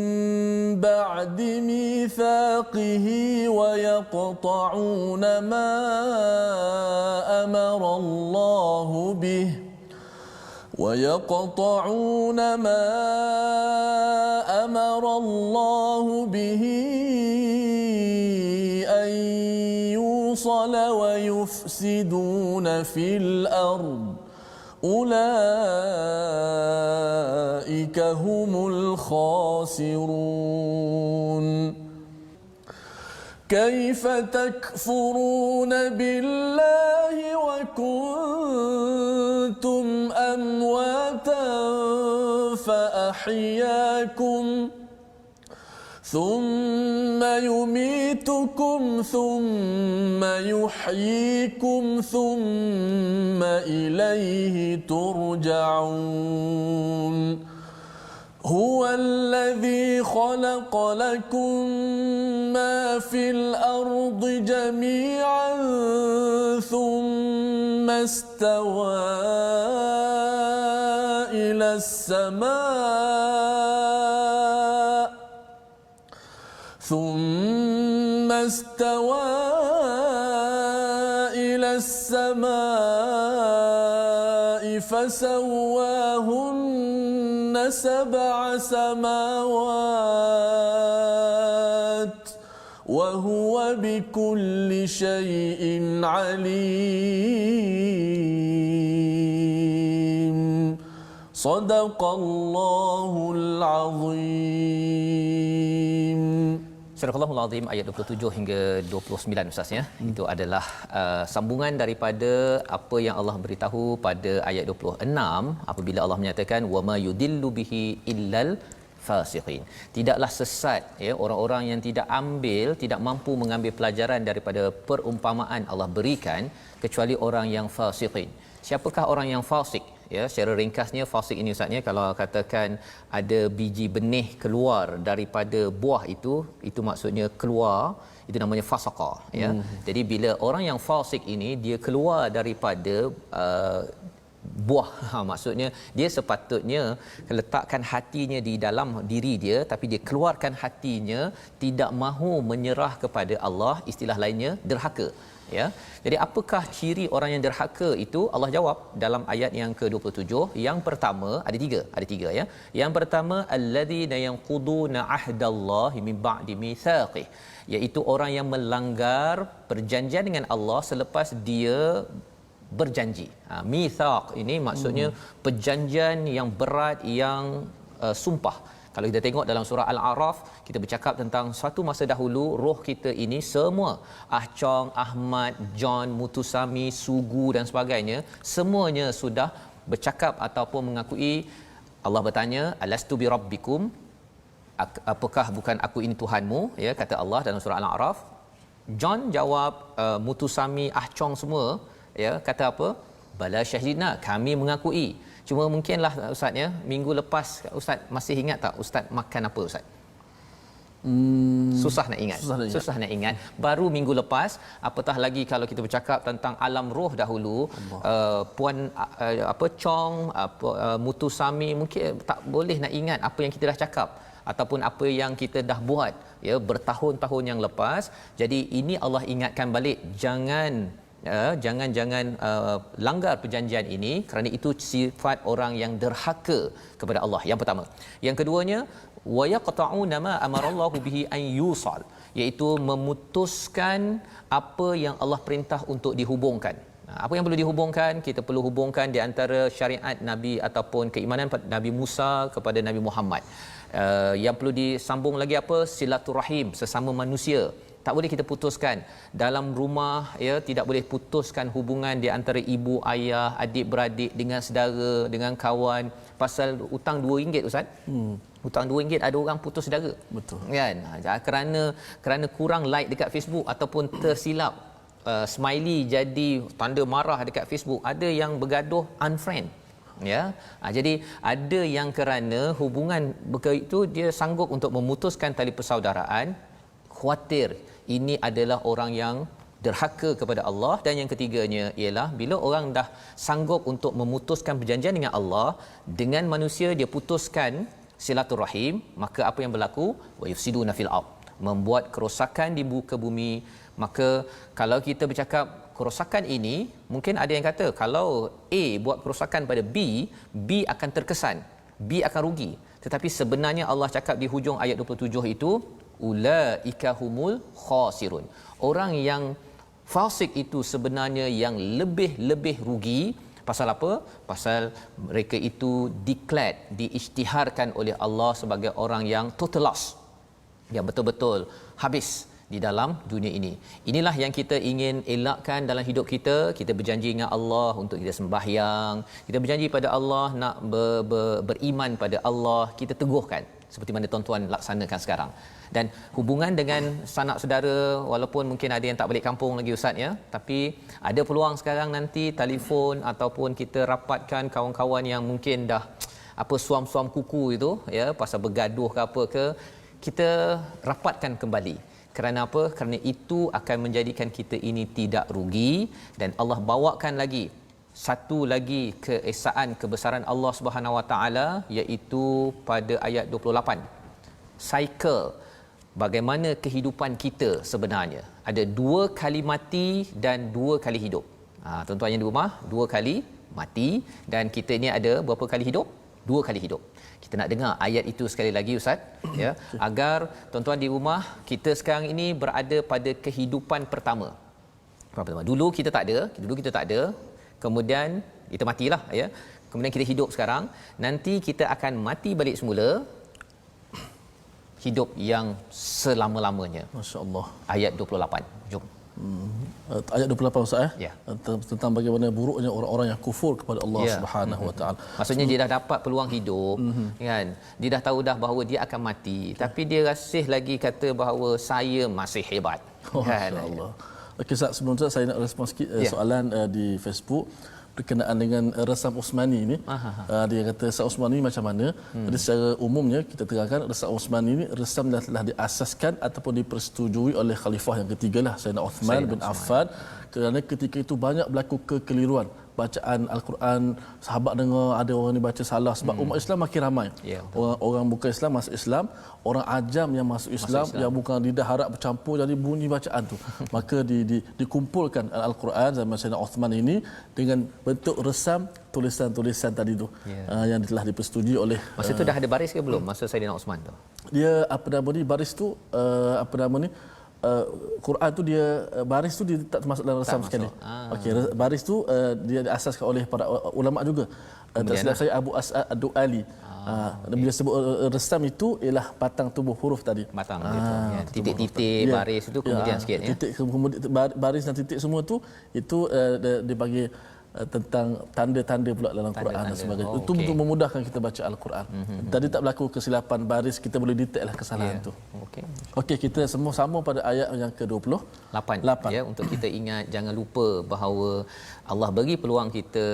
بعد ميثاقه ويقطعون ما أمر الله به أن يوصل ويفسدون في الأرض أولئك هم الخاسرون كيف تكفرون بالله وكنتم أمواتا فأحياكم ثم يميتكم ثم يحييكم ثم إليه ترجعون هو الذي خلق لكم ما في الأرض جميعا ثم استوى إلى السماء فسواهن 7 سماوات وهو بكل شيء عليم صدق الله العظيم. Surah Al-Allahul Azim ayat 27 hingga 29 Ustaz ya. Itu adalah sambungan daripada apa yang Allah beritahu pada ayat 26 apabila Allah menyatakan wama yudillu bihi illal fasiqin. Tidaklah sesat ya orang-orang yang tidak mampu mengambil pelajaran daripada perumpamaan Allah berikan kecuali orang yang fasiqin. Siapakah orang yang fasik? Ya, secara ringkasnya fasik ini Ustaz ya, kalau katakan ada biji benih keluar daripada buah itu maksudnya keluar, itu namanya fasaqa ya. Jadi bila orang yang fasik ini dia keluar daripada buah, maksudnya dia sepatutnya letakkan hatinya di dalam diri dia tapi dia keluarkan hatinya tidak mahu menyerah kepada Allah, istilah lainnya derhaka. Ya. Jadi apakah ciri orang yang derhaka itu? Allah jawab dalam ayat yang ke-27. Yang pertama ada tiga ya. Yang pertama alladzina yanquduna ahdallahi min ba'di mitsaqih, iaitu orang yang melanggar perjanjian dengan Allah selepas dia berjanji. Mitsaq ini maksudnya perjanjian yang berat, yang sumpah. Kalau kita tengok dalam surah Al-A'raf, kita bercakap tentang satu masa dahulu roh kita ini semua Chong, Ahmad, John, Mutusami, Sugu dan sebagainya, semuanya sudah bercakap ataupun mengakui. Allah bertanya, alastu bi rabbikum, apakah bukan aku ini Tuhanmu, ya, kata Allah dalam surah Al-A'raf. John jawab, Mutusami, Chong semua, ya, kata apa? Bala syahidna, kami mengakui. Cuma mungkinlah ustaz, ya, minggu lepas ustaz masih ingat tak ustaz makan apa ustaz? Susah nak ingat. Susah nak ingat. Baru minggu lepas, apatah lagi kalau kita bercakap tentang alam roh dahulu, puan Chong, Mutusami mungkin tak boleh nak ingat apa yang kita dah cakap ataupun apa yang kita dah buat, ya, bertahun-tahun yang lepas. Jadi ini Allah ingatkan balik, jangan langgar perjanjian ini, kerana itu sifat orang yang derhaka kepada Allah. Yang pertama. Yang keduanya, wa yaqta'una ma amarallahu bihi an yusal, iaitu memutuskan apa yang Allah perintah untuk dihubungkan. Apa yang perlu dihubungkan? Kita perlu hubungkan di antara syariat Nabi ataupun keimanan Nabi Musa kepada Nabi Muhammad. Yang perlu disambung lagi apa? Silaturahim, sesama manusia. Tak boleh kita putuskan dalam rumah, ya, tidak boleh putuskan hubungan di antara ibu, ayah, adik-beradik, dengan saudara, dengan kawan pasal hutang RM2 ustaz. Hutang RM2 ada orang putus saudara. Betul. Kan? Kerana kurang like dekat Facebook ataupun tersilap smiley jadi tanda marah dekat Facebook, ada yang bergaduh unfriend. Ya, jadi ada yang kerana hubungan begitu dia sanggup untuk memutuskan tali persaudaraan. Khawatir ini adalah orang yang derhaka kepada Allah. Dan yang ketiganya ialah bila orang dah sanggup untuk memutuskan perjanjian dengan Allah, dengan manusia dia putuskan silaturahim, maka apa yang berlaku? Wa yufsiduna fil ard, membuat kerosakan di muka bumi. Maka kalau kita bercakap kerosakan ini, mungkin ada yang kata kalau A buat kerosakan pada B, B akan terkesan, B akan rugi. Tetapi sebenarnya Allah cakap di hujung ayat 27 itu, ulaika humul khasirun. Orang yang fasik itu sebenarnya yang lebih rugi. Pasal apa? Pasal mereka itu declared, diisytiharkan oleh Allah sebagai orang yang total loss, yang betul-betul habis di dalam dunia ini. Inilah yang kita ingin elakkan dalam hidup kita. Kita berjanji dengan Allah untuk kita sembahyang, kita berjanji pada Allah nak beriman pada Allah, kita teguhkan seperti mana tuan-tuan laksanakan sekarang. Dan hubungan dengan sanak saudara, walaupun mungkin ada yang tak balik kampung lagi ustaz, ya, tapi ada peluang sekarang nanti telefon ataupun kita rapatkan kawan-kawan yang mungkin dah suam-suam kuku itu, ya, pasal bergaduh ke apa ke, kita rapatkan kembali. Kerana apa? Kerana itu akan menjadikan kita ini tidak rugi. Dan Allah bawakan lagi satu lagi keesaan kebesaran Allah Subhanahu Wa Taala, iaitu pada ayat 28. Cycle bagaimana kehidupan kita sebenarnya. Ada 2 kali mati dan 2 kali hidup. Tuan-tuan yang di rumah, 2 kali mati, dan kita ni ada berapa kali hidup? 2 kali hidup. Kita nak dengar ayat itu sekali lagi ustaz, ya, agar tuan-tuan di rumah, kita sekarang ini berada pada kehidupan pertama. Dulu kita tak ada, kemudian kita matilah, ya. Kemudian kita hidup sekarang, nanti kita akan mati balik semula, hidup yang selama-lamanya. Masya-Allah. Ayat 28. Jom. Ayat 28 ustaz, ya. Tentang bagaimana buruknya orang-orang yang kufur kepada Allah Subhanahu Wa Taala. Maksudnya dia dah dapat peluang hidup, kan? Dia dah tahu dah bahawa dia akan mati, tapi dia rasih lagi kata bahawa saya masih hebat. Kan? Allah. Okey Ustaz, sebelum tu saya nak respon sikit soalan di Facebook berkenaan dengan resam Osmani ni. Dia kata resam Osmani macam mana? Jadi secara umumnya kita terangkan resam Osmani ni resam dah telah diasaskan ataupun dipersetujui oleh khalifah yang ketiga lah, Sayyidina Uthman bin Affan, kerana ketika itu banyak berlaku kekeliruan bacaan Al-Quran. Sahabat dengar ada orang ni baca salah sebab umat Islam makin ramai. Orang bukan Islam masuk Islam, orang ajam yang masuk Islam, yang bukan lidah Arab bercampur, jadi bunyi bacaan tu. Maka dikumpulkan Al-Quran zaman Sayyidina Uthman ini dengan bentuk resam tulisan-tulisan tadi tu, yang telah dipersetujui oleh. Masa tu dah ada baris ke belum masa Sayyidina Uthman tu? Dia baris tu Quran tu dia baris tu dia tak termasuk dalam resam sekali. Okey, baris tu dia diasaskan oleh para ulama juga. Tak silap saya Abu As'ad Ad-Du'ali. Bila sebut resam itu ialah batang tubuh huruf tadi. Batang gitu. Ya, titik-titik baris itu kemudian sikit ya. Titik kemudian baris dan titik semua tu itu dia bagi tentang tanda-tanda pula dalam Quran dan sebagainya. Itu untuk memudahkan kita baca Al-Quran. Tadi tak berlaku kesilapan baris, kita boleh detect lah kesalahan tu. Okey, kita semua sama pada ayat yang ke-28 ya, untuk kita ingat, jangan lupa bahawa Allah bagi peluang kita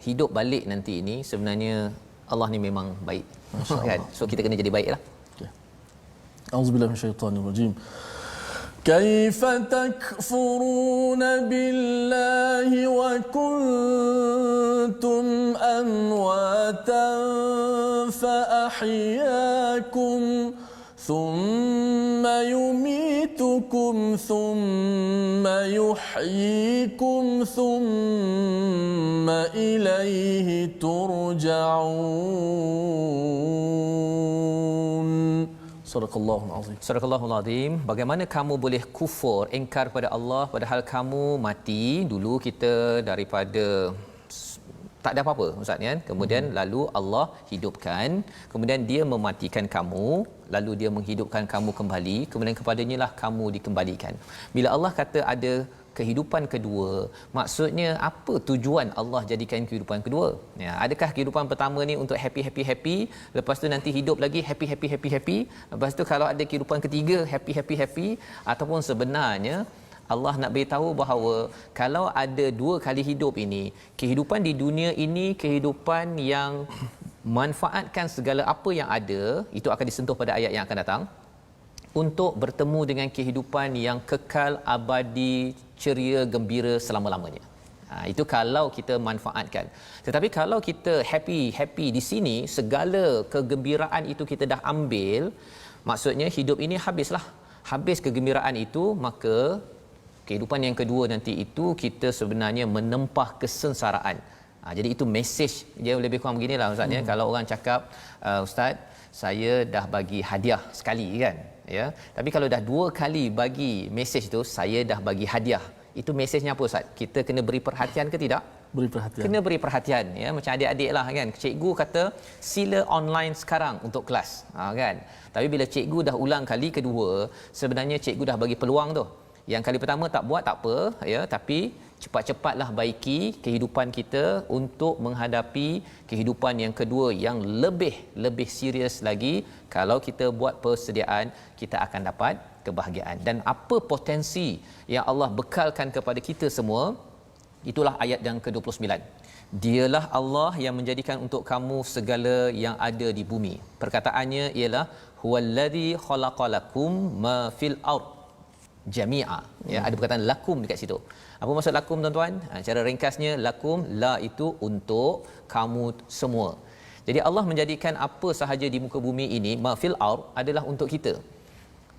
hidup balik nanti ini. Sebenarnya Allah ni memang baik. Kan? So kita kena jadi baiklah. Okey. Auzubillahi minasyaitonirrajim. كيف تكفرون بالله وكنتم أمواتا فأحياكم ثم يميتكم ثم يحييكم ثم إليه ترجعون. Sadaqallahul azim. Sadaqallahul azim. Bagaimana kamu boleh kufur, ingkar pada Allah padahal kamu mati dulu, kita daripada tak ada apa-apa ustaz kan, kemudian lalu Allah hidupkan, kemudian dia mematikan kamu, lalu dia menghidupkan kamu kembali, kemudian kepadanya lah kamu dikembalikan. Bila Allah kata ada kehidupan kedua, maksudnya apa tujuan Allah jadikan kehidupan kedua? Ya, adakah kehidupan pertama ni untuk happy, lepas tu nanti hidup lagi happy, lepas tu kalau ada kehidupan ketiga happy, ataupun sebenarnya Allah nak beritahu bahawa kalau ada dua kali hidup ini, kehidupan di dunia ini kehidupan yang manfaatkan segala apa yang ada, itu akan disentuh pada ayat yang akan datang, untuk bertemu dengan kehidupan yang kekal, abadi, ceria, gembira selama-lamanya. Itu kalau kita manfaatkan. Tetapi kalau kita happy di sini, segala kegembiraan itu kita dah ambil, maksudnya hidup ini habis kegembiraan itu, maka kehidupan yang kedua nanti itu kita sebenarnya menempah kesengsaraan. Jadi itu mesej dia lebih kurang beginilah ustaz ya. Kalau orang cakap ustaz, saya dah bagi hadiah sekali kan, ya, tapi kalau dah dua kali bagi mesej tu, saya dah bagi hadiah, itu mesejnya apa ustaz? Kita kena beri perhatian ke tidak? Beri perhatian. Kena beri perhatian ya, macam adik-adik lah kan, cikgu kata sila online sekarang untuk kelas kan, tapi bila cikgu dah ulang kali kedua, sebenarnya cikgu dah bagi peluang tu. Yang kali pertama tak buat tak apa ya, tapi cepat-cepatlah baiki kehidupan kita untuk menghadapi kehidupan yang kedua yang lebih serius lagi. Kalau kita buat persediaan, kita akan dapat kebahagiaan. Dan apa potensi yang Allah bekalkan kepada kita semua, itulah ayat yang ke-29. Dialah Allah yang menjadikan untuk kamu segala yang ada di bumi. Perkataannya ialah huwallazi khalaqalakum ma fil ard jami'a. Ya, ada perkataan lakum dekat situ. Apa maksud lakum tuan-tuan? Cara ringkasnya, lakum, la itu untuk kamu semua. Jadi Allah menjadikan apa sahaja di muka bumi ini, ma fil ard, adalah untuk kita.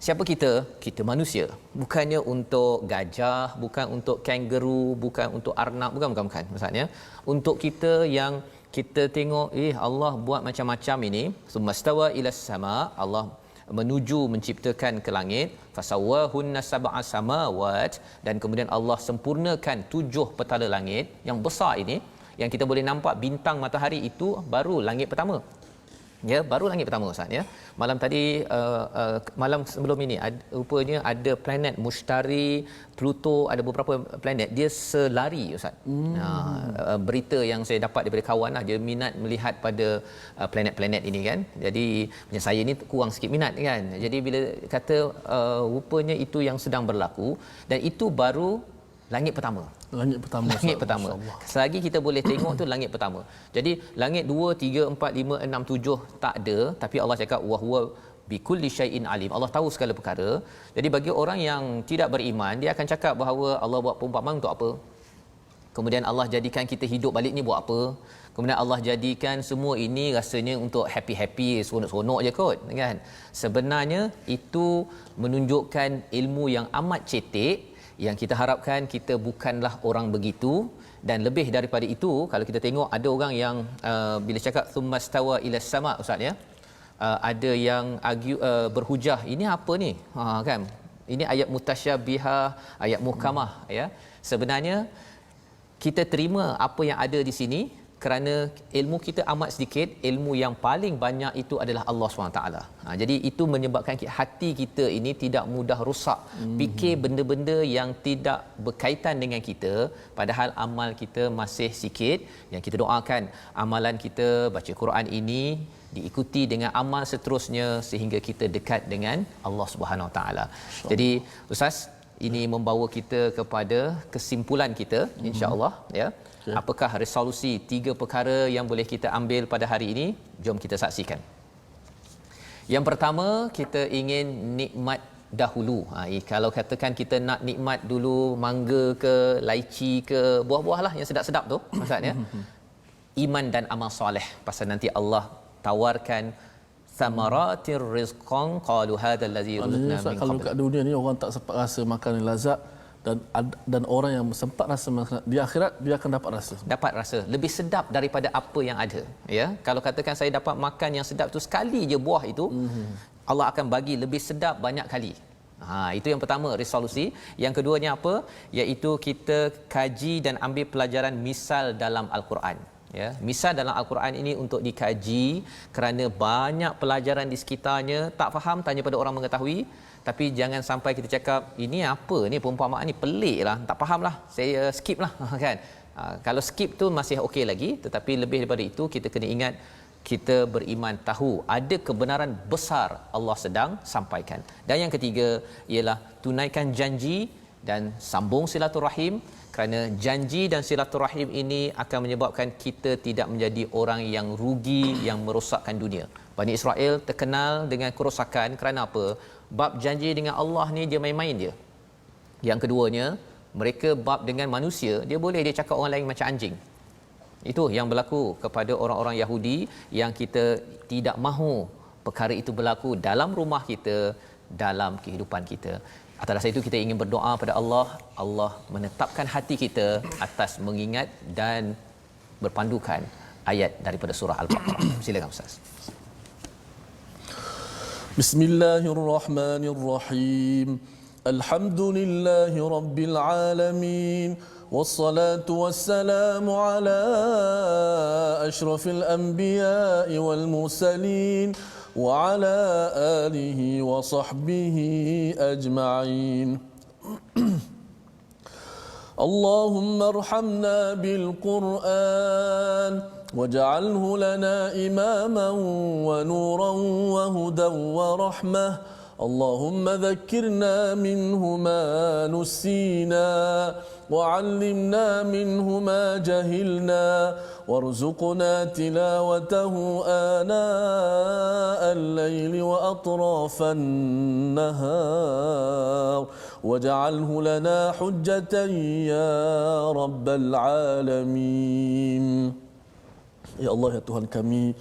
Siapa kita? Kita manusia. Bukannya untuk gajah, bukan untuk kangaroo, bukan untuk arnab, bukan. Maksudnya untuk kita yang kita tengok, Allah buat macam-macam ini. Sumastawa ila sama, Allah menuju menciptakan ke langit, fasawwahunna sab'a samawat, dan kemudian Allah sempurnakan 7 petala langit yang besar ini, yang kita boleh nampak bintang matahari itu baru langit pertama. Ya, baru langit pertama ustaz ya. Malam tadi malam sebelum ini rupanya ada planet Mushtari, Pluto, ada beberapa planet dia selari ustaz. Berita yang saya dapat daripada kawan lah, dia minat melihat pada planet-planet ini kan. Jadi macam saya ni kurang sikit minat kan. Jadi bila kata rupanya itu yang sedang berlaku, dan itu baru langit pertama. Langit pertama. Selagi kita boleh tengok tu langit pertama. Jadi langit 2, 3, 4, 5, 6, 7 tak ada, tapi Allah cakap wa huwa bikulli syai'in alim. Allah tahu segala perkara. Jadi bagi orang yang tidak beriman, dia akan cakap bahawa Allah buat perumpamaan untuk apa? Kemudian Allah jadikan kita hidup balik ni buat apa? Kemudian Allah jadikan semua ini rasanya untuk happy, seronok-seronok je kot kan. Sebenarnya itu menunjukkan ilmu yang amat cetek, yang kita harapkan kita bukanlah orang begitu. Dan lebih daripada itu, kalau kita tengok ada orang yang bila cakap thummastawa ila sama ustaz ya, ada yang berhujah, ini apa ni kan, ini ayat mutasyabihah, ayat muhkamah ya. Sebenarnya kita terima apa yang ada di sini, kerana ilmu kita amat sedikit, ilmu yang paling banyak itu adalah Allah SWT. Jadi itu menyebabkan hati kita ini tidak mudah rosak, fikir benda-benda yang tidak berkaitan dengan kita, padahal amal kita masih sikit. Yang kita doakan amalan kita baca Quran ini diikuti dengan amal seterusnya sehingga kita dekat dengan Allah Subhanahu Wa Taala. Jadi Ustaz, ini membawa kita kepada kesimpulan kita insya-Allah, ya. Okay. Apakah resolusi 3 perkara yang boleh kita ambil pada hari ini? Jom kita saksikan. Yang pertama, kita ingin nikmat dahulu. Kalau katakan kita nak nikmat dulu mangga ke, laici ke, buah-buah lah yang sedap-sedap tu maksudnya. Iman dan amal soleh, pasal nanti Allah tawarkan samaratir rizqan qalu hadzal ladzi rizqna min qabl. Kalau kat dunia ni orang tak sempat rasa makan yang lazat, dan orang yang sempat rasa makan di akhirat dia akan dapat rasa lebih sedap daripada apa yang ada, ya. Kalau katakan saya dapat makan yang sedap tu sekali je buah itu, Allah akan bagi lebih sedap banyak kali. Itu yang pertama, resolusi. Yang keduanya apa? Iaitu kita kaji dan ambil pelajaran misal dalam Al-Quran. Ya, misal dalam Al-Quran ini untuk dikaji kerana banyak pelajaran di sekitarnya tak faham, tanya pada orang mengetahui. Tapi jangan sampai kita cakap ini apa ni, perumpamaan ni pelik lah, tak faham lah, saya skip lah kan. Kalau skip tu masih okey lagi, tetapi lebih daripada itu kita kena ingat kita beriman tahu ada kebenaran besar Allah sedang sampaikan. Dan yang ketiga ialah tunaikan janji dan sambung silaturahim, kerana janji dan silaturahim ini akan menyebabkan kita tidak menjadi orang yang rugi, yang merosakkan dunia. Bani Israel terkenal dengan kerosakan kerana apa? Bab janji dengan Allah ni dia main-main dia. Yang keduanya, mereka bab dengan manusia, dia boleh dia cakap orang lain macam anjing. Itu yang berlaku kepada orang-orang Yahudi, yang kita tidak mahu perkara itu berlaku dalam rumah kita, dalam kehidupan kita. Atas dasar itu kita ingin berdoa pada Allah, Allah menetapkan hati kita atas mengingat dan berpandukan ayat daripada surah Al-Baqarah. Silakan Ustaz. Bismillahirrahmanirrahim. Alhamdulillahi rabbil alamin. Wassalatu wassalamu ala ashrafil anbiya'i wal mursalin wa ala alihi wa sahbihi ajma'in. Allahumma arhamna bil Qur'an waj'alhu lana imaman wa nuran wa hudan wa rahmah. Allahumma dhakkirna minhu ma nusina وعلمنا منه ما جهلنا وارزقنا تلاوته آناء الليل وأطراف النهار واجعله لنا حجة يا رب العالمين. Ya Allah, ya Tuhan kami,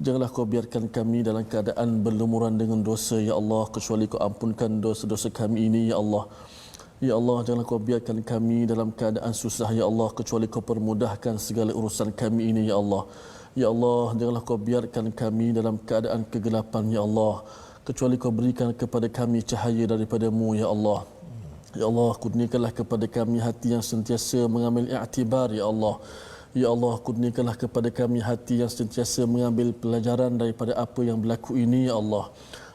janganlah kau biarkan kami dalam keadaan berlumuran dengan dosa, ya Allah, kecuali kau ampunkan dosa-dosa kami ini, ya Allah. Ya Allah, janganlah kau biarkan kami dalam keadaan susah, ya Allah, kecuali kau permudahkan segala urusan kami ini, ya Allah. Ya Allah, janganlah kau biarkan kami dalam keadaan kegelapan, ya Allah, kecuali kau berikan kepada kami cahaya daripada-Mu, ya Allah. Ya Allah, kurniakanlah kepada kami hati yang sentiasa mengambil i'tibar, ya Allah. Ya Allah, kurniakanlah kepada kami hati yang sentiasa mengambil pelajaran daripada apa yang berlaku ini, ya Allah.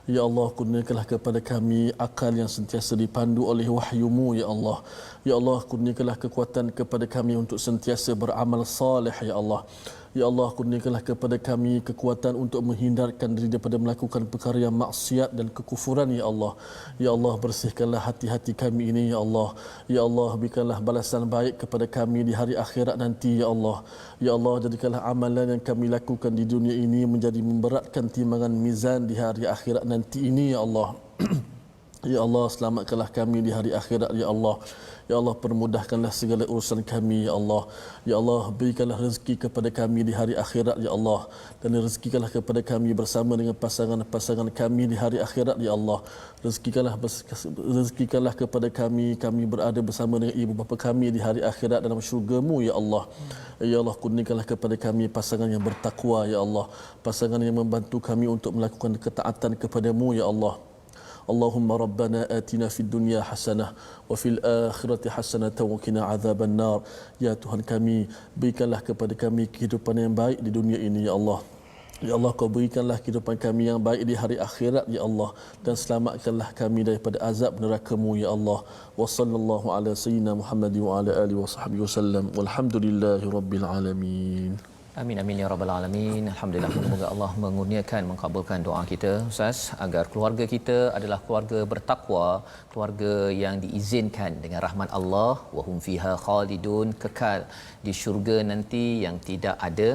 Ya Allah, kurniakanlah kepada kami akal yang sentiasa dipandu oleh wahyu-Mu, ya Allah. Ya Allah, kurniakanlah kekuatan kepada kami untuk sentiasa beramal saleh, ya Allah. Ya Allah, kurniakanlah kepada kami kekuatan untuk menghindarkan diri daripada melakukan perkara yang maksiat dan kekufuran, ya Allah. Ya Allah, bersihkanlah hati-hati kami ini, ya Allah. Ya Allah, berikanlah balasan baik kepada kami di hari akhirat nanti, ya Allah. Ya Allah, jadikanlah amalan yang kami lakukan di dunia ini menjadi memberatkan timbangan mizan di hari akhirat nanti ini, ya Allah. Ya Allah, selamatkanlah kami di hari akhirat, ya Allah. Ya Allah, permudahkanlah segala urusan kami, ya Allah. Ya Allah, berikanlah rezeki kepada kami di hari akhirat, ya Allah. Dan rezekikanlah kepada kami bersama dengan pasangan-pasangan kami di hari akhirat, ya Allah. Rezekikanlah kepada kami berada bersama dengan ibu bapa kami di hari akhirat dalam syurga-Mu, ya Allah. Ya Allah, kurniakanlah kepada kami pasangan yang bertakwa, ya Allah. Pasangan yang membantu kami untuk melakukan ketaatan kepada-Mu, ya Allah. Allahumma rabbana atina fid dunya hasanah wa fil akhirati hasanah wa qina adzaban nar. Ya Tuhan kami, berikanlah kepada kami kehidupan yang baik di dunia ini ya Allah. Ya Allah, kau berikanlah kehidupan kami yang baik di hari akhirat ya Allah, dan selamatkanlah kami daripada azab neraka-Mu ya Allah. Wa sallallahu ala sayyidina Muhammad wa ala alihi wa sahbihi wasallam. Walhamdulillahi rabbil alamin. Amin amin ya rabbal alamin. Alhamdulillah, semoga Allah mengurniakan, mengabulkan doa kita Ustaz, agar keluarga kita adalah keluarga bertakwa, keluarga yang diizinkan dengan rahmat Allah, wa hum fiha khalidun, kekal di syurga nanti yang tidak ada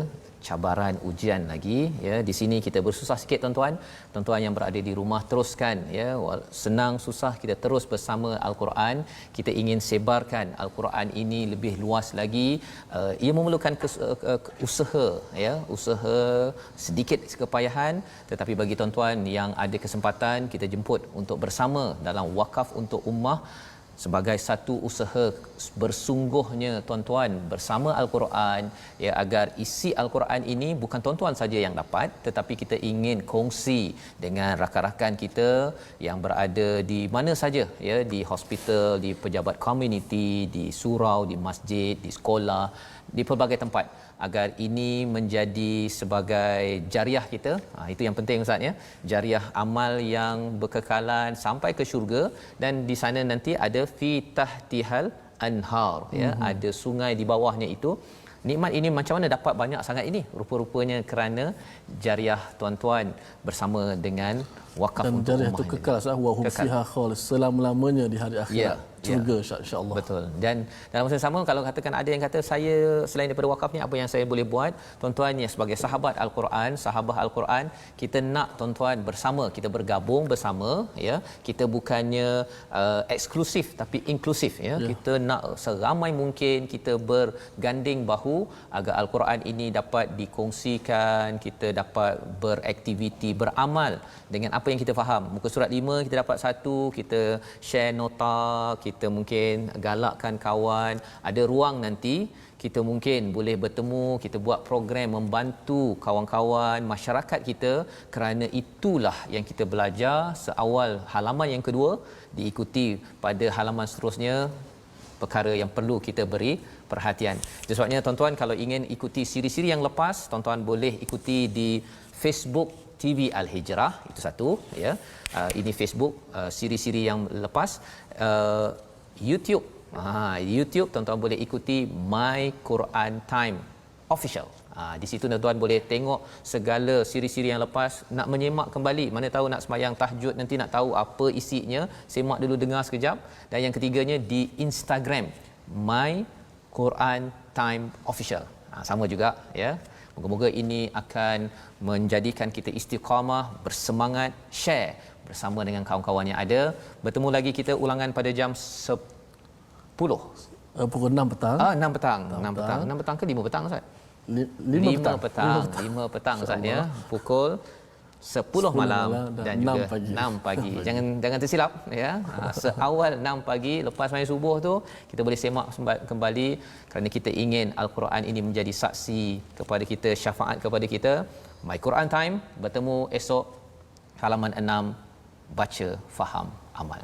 cabaran ujian lagi ya. Di sini kita bersusah sikit tuan-tuan yang berada di rumah, teruskan ya, senang susah kita terus bersama Al-Quran. Kita ingin sebarkan Al-Quran ini lebih luas lagi. Ia memerlukan usaha ya, usaha, sedikit kepayahan, tetapi bagi tuan-tuan yang ada kesempatan, kita jemput untuk bersama dalam wakaf untuk ummah sebagai satu usaha bersungguhnya tuan-tuan bersama Al-Quran ya, agar isi Al-Quran ini bukan tuan-tuan saja yang dapat, tetapi kita ingin kongsi dengan rakan-rakan kita yang berada di mana saja ya, di hospital, di pejabat komuniti, di surau, di masjid, di sekolah, di pelbagai tempat, agar ini menjadi sebagai jariah kita. Itu yang penting Ustaz ya, jariah amal yang berkekalan sampai ke syurga, dan di sana nanti ada fi tahtihal anhar ya, ada sungai di bawahnya itu. Nikmat ini macam mana dapat banyak sangat ini? Rupa-rupanya kerana jariah tuan-tuan bersama dengan wakaf dan untuk jariah ummah itu kekal sah wa hum fiha khalid, selama-lamanya di hari akhirat syurga insya-Allah. Betul. Dan dalam masa yang sama, kalau katakan ada yang kata saya selain daripada wakaf ni apa yang saya boleh buat, tuan-tuan ya, sebagai sahabat Al-Quran, sahabat Al-Quran, kita nak tuan-tuan bersama, kita bergabung bersama ya. Kita bukannya eksklusif tapi inklusif ya. Kita nak seramai mungkin kita berganding bahu agar Al-Quran ini dapat dikongsikan, kita dapat beraktiviti, beramal dengan apa yang kita faham. Muka surat 5 kita dapat satu, kita share nota, kita mungkin galakkan kawan, ada ruang nanti kita mungkin boleh bertemu, kita buat program membantu kawan-kawan masyarakat kita, kerana itulah yang kita belajar seawal halaman yang kedua, diikuti pada halaman seterusnya perkara yang perlu kita beri perhatian. Jadi sebabnya tuan-tuan kalau ingin ikuti siri-siri yang lepas, tuan-tuan boleh ikuti di Facebook TV Al-Hijrah, itu satu ya. Ini Facebook siri-siri yang lepas. YouTube, YouTube tuan-tuan boleh ikuti My Quran Time Official. Di situ tuan-tuan boleh tengok segala siri-siri yang lepas. Nak menyemak kembali, mana tahu nak sembahyang tahajud nanti nak tahu apa isinya, semak dulu, dengar sekejap. Dan yang ketiganya di Instagram, My Quran Time Official. Sama juga ya. Moga-moga ini akan menjadikan kita istiqamah, bersemangat, share bersama dengan kawan-kawan yang ada. Bertemu lagi kita ulangan pada jam 10. Pukul 6 petang. 6 petang. 6 petang ke 5 petang Ustaz? 5 petang. 5 petang Ustaz ya. Pukul 10 malam dan juga 6 pagi. Jangan tersilap ya. Seawal 6 pagi lepas sembahyang subuh tu kita boleh semak kembali, kerana kita ingin Al-Quran ini menjadi saksi kepada kita, syafaat kepada kita. My Quran Time bertemu esok halaman 6, baca, faham, amal.